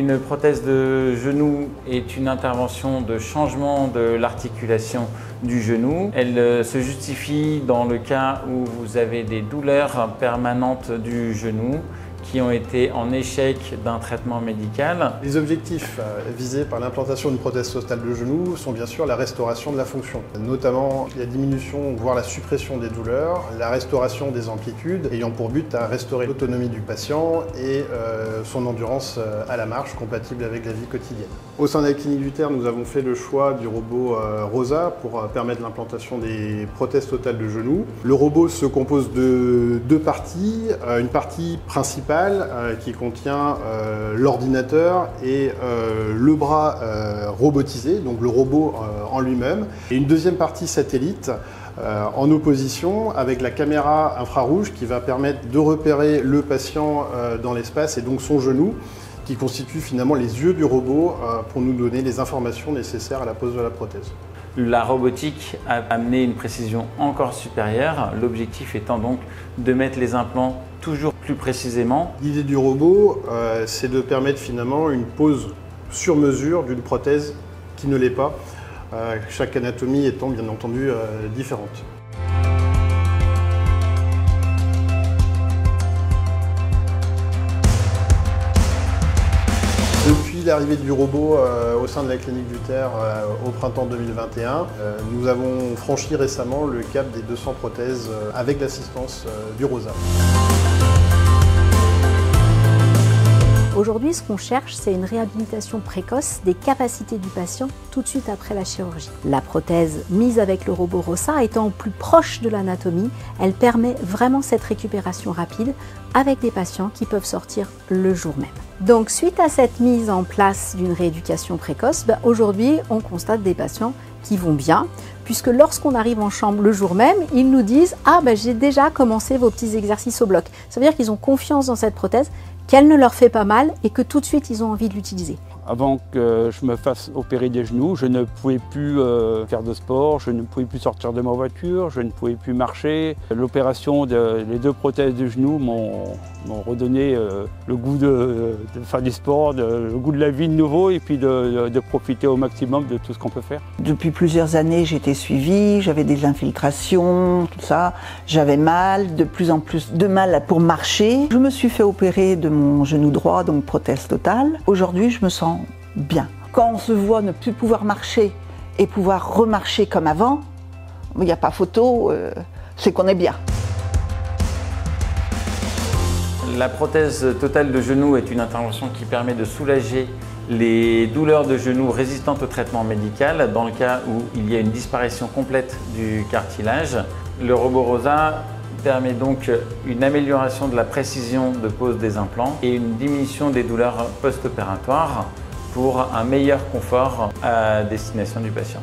Une prothèse de genou est une intervention de changement de l'articulation du genou. Elle se justifie dans le cas où vous avez des douleurs permanentes du genou qui ont été en échec d'un traitement médical. Les objectifs visés par l'implantation d'une prothèse totale de genou sont bien sûr la restauration de la fonction, notamment la diminution, voire la suppression des douleurs, la restauration des amplitudes, ayant pour but à restaurer l'autonomie du patient et son endurance à la marche compatible avec la vie quotidienne. Au sein de la clinique du Terre, nous avons fait le choix du robot ROSA pour permettre l'implantation des prothèses totales de genou. Le robot se compose de deux parties, une partie principale qui contient l'ordinateur et le bras robotisé, donc le robot en lui-même, et une deuxième partie satellite en opposition avec la caméra infrarouge qui va permettre de repérer le patient dans l'espace et donc son genou, qui constitue finalement les yeux du robot pour nous donner les informations nécessaires à la pose de la prothèse. La robotique a amené une précision encore supérieure, l'objectif étant donc de mettre les implants toujours plus précisément. L'idée du robot, c'est de permettre finalement une pose sur mesure d'une prothèse qui ne l'est pas, chaque anatomie étant bien entendu différente. Depuis l'arrivée du robot au sein de la clinique du Terre au printemps 2021, nous avons franchi récemment le cap des 200 prothèses avec l'assistance du ROSA. Aujourd'hui, ce qu'on cherche, c'est une réhabilitation précoce des capacités du patient tout de suite après la chirurgie. La prothèse mise avec le robot ROSA étant plus proche de l'anatomie, elle permet vraiment cette récupération rapide avec des patients qui peuvent sortir le jour même. Donc, suite à cette mise en place d'une rééducation précoce, aujourd'hui, on constate des patients qui vont bien, puisque lorsqu'on arrive en chambre le jour même, ils nous disent « Ah, j'ai déjà commencé vos petits exercices au bloc ». Ça veut dire qu'ils ont confiance dans cette prothèse, qu'elle ne leur fait pas mal et que tout de suite, ils ont envie de l'utiliser. Avant que je me fasse opérer des genoux, je ne pouvais plus faire de sport, je ne pouvais plus sortir de ma voiture, je ne pouvais plus marcher. L'opération des deux prothèses de genoux m'ont redonné le goût de faire du sport, le goût de la vie de nouveau et puis de profiter au maximum de tout ce qu'on peut faire. Depuis plusieurs années, j'étais suivie, j'avais des infiltrations, tout ça. J'avais mal, de plus en plus de mal pour marcher. Je me suis fait opérer de mon genou droit, donc prothèse totale. Aujourd'hui, je me sens bien. Quand on se voit ne plus pouvoir marcher et pouvoir remarcher comme avant, il n'y a pas photo, c'est qu'on est bien. La prothèse totale de genou est une intervention qui permet de soulager les douleurs de genou résistantes au traitement médical dans le cas où il y a une disparition complète du cartilage. Le robot ROSA permet donc une amélioration de la précision de pose des implants et une diminution des douleurs post-opératoires pour un meilleur confort à destination du patient.